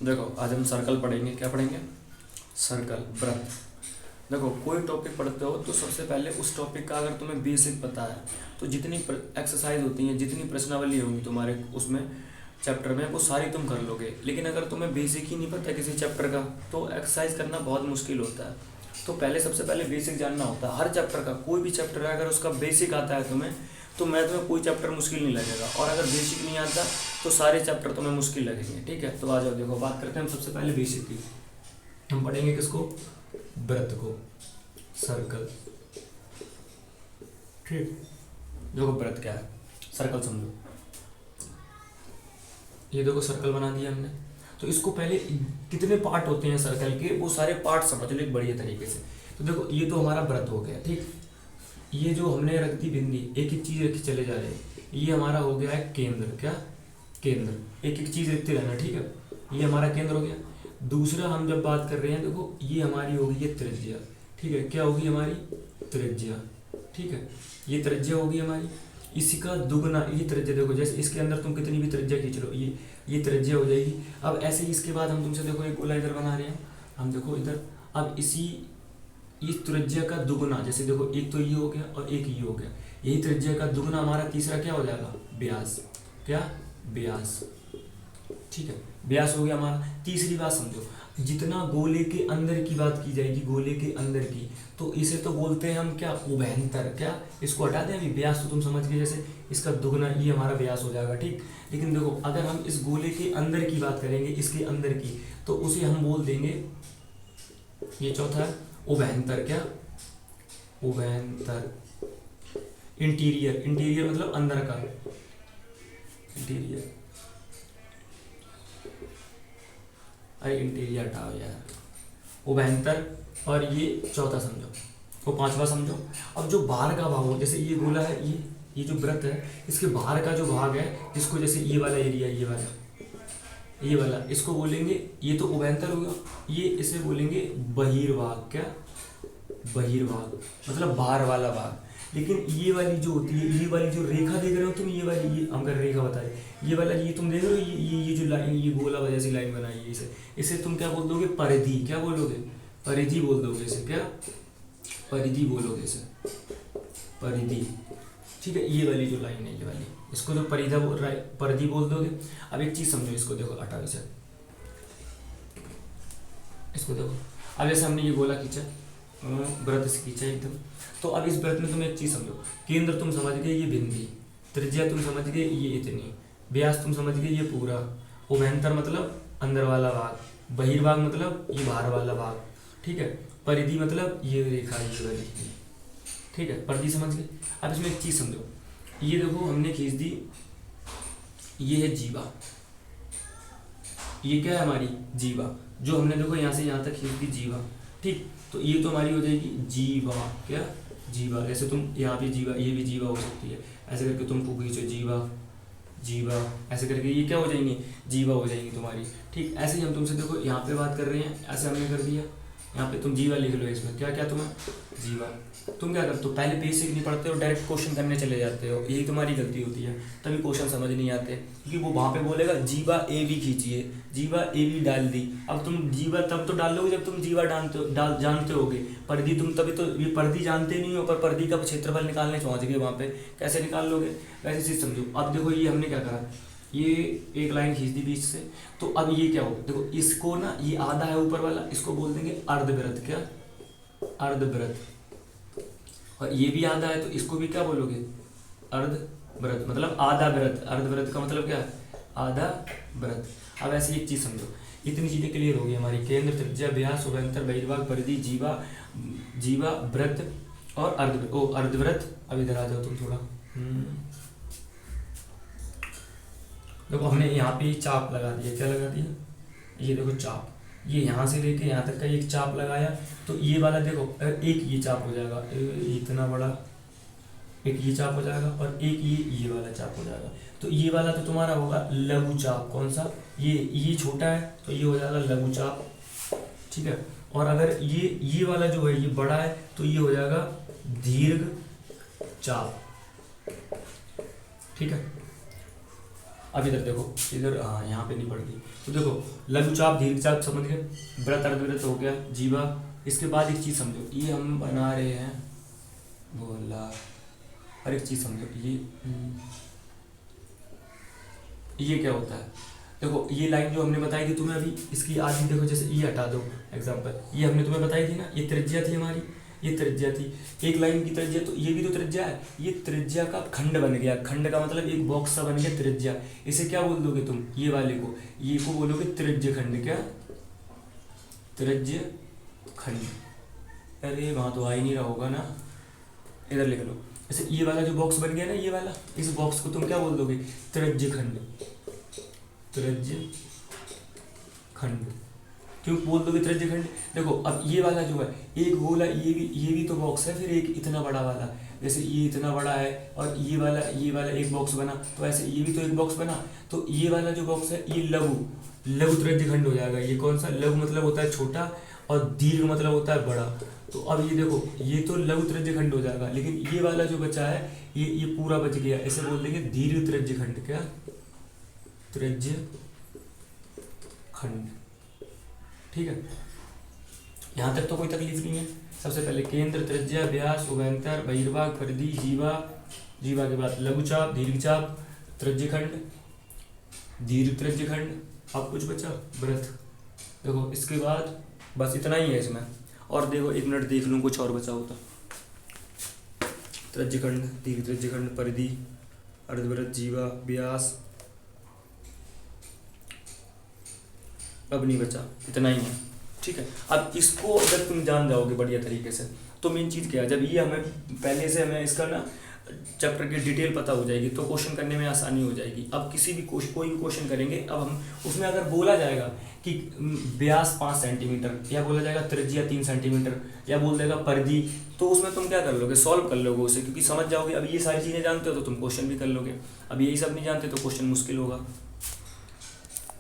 देखो आज हम सर्कल पढ़ेंगे। क्या पढ़ेंगे? सर्कल, वृत्त। देखो कोई टॉपिक पढ़ते हो तो सबसे पहले उस टॉपिक का अगर तुम्हें बेसिक पता है तो जितनी एक्सरसाइज होती हैं, जितनी प्रश्नावली होंगी तुम्हारे उसमें चैप्टर में, वो सारी तुम कर लोगे। लेकिन अगर तुम्हें बेसिक ही नहीं पता किसी चैप्टर का तो एक्सरसाइज करना बहुत मुश्किल होता है। तो पहले सबसे पहले बेसिक जानना होता है हर चैप्टर का। कोई भी चैप्टर है अगर उसका बेसिक आता है तुम्हें तो मैथ में कोई चैप्टर मुश्किल नहीं लगेगा, और अगर बेसिक नहीं आता तो सारे चैप्टर तुम्हें मुश्किल लगेंगे। ठीक है, तो आ जाओ। देखो बात करते हैं हम सबसे पहले बेसिक की। हम पढ़ेंगे किसको? वृत्त को, सर्कल। ठीक, देखो वृत्त क्या है, सर्कल समझो। ये देखो सर्कल बना दिया हमने। तो इसको पहले कितने पार्ट होते हैं सर्कल के, वो सारे पार्ट समझ लो एक बढ़िया तरीके से। तो देखो ये तो हमारा वृत्त हो गया। ठीक, ये जो हमने रख दी बिंदी, एक एक चीज रखी चले जा रहे हैं, ये हमारा हो गया है केंद्र। क्या? केंद्र। एक एक चीज रखते रहना। ठीक है, ये हमारा केंद्र हो गया। दूसरा हम जब बात कर रहे हैं, देखो ये हमारी होगी ये त्रिज्या। ठीक है, क्या होगी हमारी? त्रिज्या। ठीक है, ये त्रिज्या होगी हमारी। इसी का दुगना ये त्रिज्या। देखो जैसे इसके अंदर तुम कितनी भी त्रिज्या खींच लो, ये त्रिज्या हो जाएगी। अब ऐसे ही इसके बाद हम तुमसे देखो एक गोला इधर बना रहे हैं, हम देखो इधर। अब इस त्रिज्या का दुगुना, जैसे देखो एक तो ये हो गया और एक ये हो गया, यही त्रिज्या का दुगुना हमारा तीसरा क्या हो जाएगा? व्यास। क्या? व्यास। ठीक है, व्यास हो गया हमारा। तीसरी बात समझो, जितना गोले के अंदर की बात की जाएगी, गोले के अंदर की, तो इसे तो बोलते हैं हम क्या? उभयंतर। क्या? इसको हटा दें अभी, व्यास तो तुम समझ गए, जैसे इसका दुगना ये हमारा व्यास हो जाएगा। ठीक, लेकिन देखो अगर हम इस गोले के अंदर की बात करेंगे, इसके अंदर की, तो उसे हम बोल देंगे, ये चौथा है उभयंतर। क्या? उभयंतर। इंटीरियर, इंटीरियर मतलब अंदर का, इंटीरियर। अरे इंटीरियर हटाओ यार, उभयंतर। और ये चौथा समझो, वो पांचवा समझो। अब जो बाहर का भाग हो, जैसे ये गोला है, ये जो वृत्त है, इसके बाहर का जो भाग है, इसको जैसे ये वाला एरिया, ये वाला इसको बोलेंगे, ये तो उभयंतर होगा। ये इसे बोलेंगे बहिर्भाग। क्या? बहिर्भाग मतलब बाहर वाला भाग। लेकिन ये वाली जो होती है, ये वाली जो रेखा देख रहे हो तुम, ये वाली, ये हम कर रेखा बता रहे, ये वाला ये तुम देख रहे हो, ये जो लाइन, ये गोला वजह से लाइन बनाई है, इसे तुम क्या बोल दोगे? परिधि। क्या बोलोगे? परिधि बोल दोगे इसे। क्या? परिधि बोलोगे इसे, परिधि। ठीक है, ये वाली जो लाइन है, ये वाली, इसको तो परिधि बोल दोगे। अब एक चीज समझो, इसको देखो, हटाओ इसे, इसको देखो। अब जैसे हमने ये गोला खींचा, वृत्त से खींचा एकदम, तो अब इस वृत्त में तुम एक चीज समझो, केंद्र तुम समझ गए ये बिंदी, त्रिज्या तुम समझ गए ये इतनी, व्यास तुम समझ गए ये पूरा, उभयंतर मतलब अंदर वाला भाग, बहिर्भाग मतलब ये बाहर वाला भाग। ठीक है, परिधि मतलब ये रेखा, ये वाली। ठीक है, परिधि समझ गए। अब इसमें एक चीज समझो, ये देखो हमने खींच दी, ये है जीवा, ये क्या है हमारी? जीवा। जो हमने देखो यहाँ से यहाँ तक खींच दी जीवा। ठीक, तो ये तो हमारी हो जाएगी जीवा। क्या? जीवा। ऐसे तुम यहाँ भी जीवा, ये भी जीवा हो सकती है, ऐसे करके तुम खूब खींचो जीवा, जीवा, ऐसे करके ये क्या हो जाएंगी? जीवा हो जाएंगी तुम्हारी। ठीक, ऐसे ही हम तुमसे देखो यहाँ पे बात कर रहे हैं, ऐसे हमने कर दिया, यहाँ पे तुम जीवा लिख लो, इसमें क्या क्या तुम्हें? जीवा। तुम क्या करते हो? पहले बेसिक नहीं पढ़ते हो, डायरेक्ट क्वेश्चन करने चले जाते हो, यही तुम्हारी गलती होती है, तभी क्वेश्चन समझ नहीं आते। क्योंकि वो वहाँ पे बोलेगा जीवा ए बी खींचिए, जीवा ए बी डाल दी। अब तुम जीवा तब तो डाल लोगे जब तुम जीवा जानते होगे। परिधि तुम तभी तो, ये परिधि जानते नहीं हो, पर परिधि का क्षेत्रफल निकालने पहुँच गए वहाँ पे, कैसे निकाल लोगे? वैसे चीज़ समझो। अब देखो ये हमने क्या करा, ये एक लाइन खींच दी बीच से, तो अब ये क्या हो, देखो इसको ना, ये आधा है ऊपर वाला, इसको बोल देंगे अर्धवृत्त। क्या? अर्धवृत्त। और ये भी आधा है तो इसको भी क्या बोलोगे? अर्धवृत्त मतलब आधा वृत्त। अर्धवृत्त का मतलब क्या है? आधा वृत्त। अब ऐसी एक चीज समझो, इतनी चीजें क्लियर हो गई हमारी, केंद्र, त्रिज्या, व्यास, उभयंतर, बहिर्भाग, परिधि, जीवा, वृत्त और अर्धवृत्त। अब इधर आ जाओ तुम थोड़ा। देखो हमने यहाँ पे चाप लगा दिया। क्या लगा दिया? ये देखो चाप, ये यहाँ से लेके यहाँ तक का एक चाप लगाया, तो ये वाला देखो, एक ये चाप हो जाएगा, इतना बड़ा एक ये चाप हो जाएगा, और एक ये वाला चाप हो जाएगा। तो ये वाला तो तुम्हारा होगा लघु चाप। कौन सा? ये छोटा है तो ये हो जाएगा लघु चाप। ठीक है, और अगर ये वाला जो है ये बड़ा है तो ये हो जाएगा दीर्घ चाप। ठीक है, अब इधर देखो, इधर हाँ यहाँ पे नहीं पड़ गई। तो देखो लघुचाप दीर्घचाप समझ गए, व्रत अर्धव्रत हो गया, जीवा। इसके बाद एक चीज़ समझो, ये हम बना रहे हैं बोला, हर एक चीज़ समझो। ये क्या होता है, देखो ये लाइन जो हमने बताई थी तुम्हें अभी, इसकी आधी देखो, जैसे ये हटा दो एग्जाम्पल, ये हमने तुम्हें बताई थी ना, ये त्रिज्या थी हमारी, ये त्रिज्या थी, एक लाइन की त्रिज्या, तो ये भी तो त्रिज्या है। ये त्रिज्या का खंड बन गया, खंड का मतलब एक बॉक्स सा बन गया त्रिज्या। इसे क्या बोल दोगे तुम, ये वाले को, ये को बोलोगे त्रिज्य खंड। क्या, त्रिज्य खंड। अरे वहाँ तो आ ही नहीं रहा होगा ना, इधर लिख लो। जैसे ये वाला जो बॉक्स बन गया ना, ये वाला, इस बॉक्स को तुम क्या बोल दोगे, त्रिज्य खंड। त्रिज्य खंड क्यों बोल दोगे त्रिज्य खंड, देखो अब ये वाला जो है एक गोला, ये भी तो बॉक्स है, फिर एक इतना बड़ा वाला, जैसे ये इतना बड़ा है और ये वाला एक बॉक्स बना, तो ऐसे ये भी तो एक बॉक्स बना। तो ये वाला जो बॉक्स है ये लघु त्रिज्य खंड हो जाएगा। ये कौन सा, लघु मतलब होता है छोटा और दीर्घ मतलब होता है बड़ा। तो अब ये देखो, ये तो लघु त्रिज्य खंड हो जाएगा, लेकिन ये वाला जो बचा है ये पूरा बच गया, ऐसे बोल देंगे दीर्घ त्रिज्य खंड। क्या, त्रिज्य खंड। ठीक है, यहाँ तक तो कोई तकलीफ नहीं है। सबसे पहले केंद्र, त्रिज्या, व्यास, उभयंतर, बहिर्भाग, परिधि, जीवा, जीवा के बाद लघुचाप, दीर्घचाप, त्रिज्यखंड, दीर्घ त्रिज्यखंड। अब कुछ बचा, वृत्त। देखो इसके बाद बस इतना ही है इसमें, और देखो एक मिनट देख लूँ कुछ और बचा होता। त्रिज्यखंड, दीर्घ त्रिज्यखंड, परिधि, अर्धवृत्त, जीवा, व्यास, अब नहीं बचा, इतना ही है। ठीक है, अब इसको अगर तुम जान जाओगे बढ़िया तरीके से, तो मेन चीज़ क्या है, जब ये हमें पहले से हमें इसका ना चैप्टर की डिटेल पता हो जाएगी, तो क्वेश्चन करने में आसानी हो जाएगी। अब किसी भी कोई भी क्वेश्चन करेंगे, अब हम उसमें अगर बोला जाएगा कि व्यास 5 सेंटीमीटर, या बोला जाएगा त्रिज्या 3 सेंटीमीटर, या बोल देगा परिधि, तो उसमें तुम क्या कर लोगे, सॉल्व कर लोगे उसे, क्योंकि समझ जाओगे। अब ये सारी चीज़ें जानते हो तो तुम क्वेश्चन भी कर लोगे। अब यही सब नहीं जानते तो क्वेश्चन मुश्किल होगा।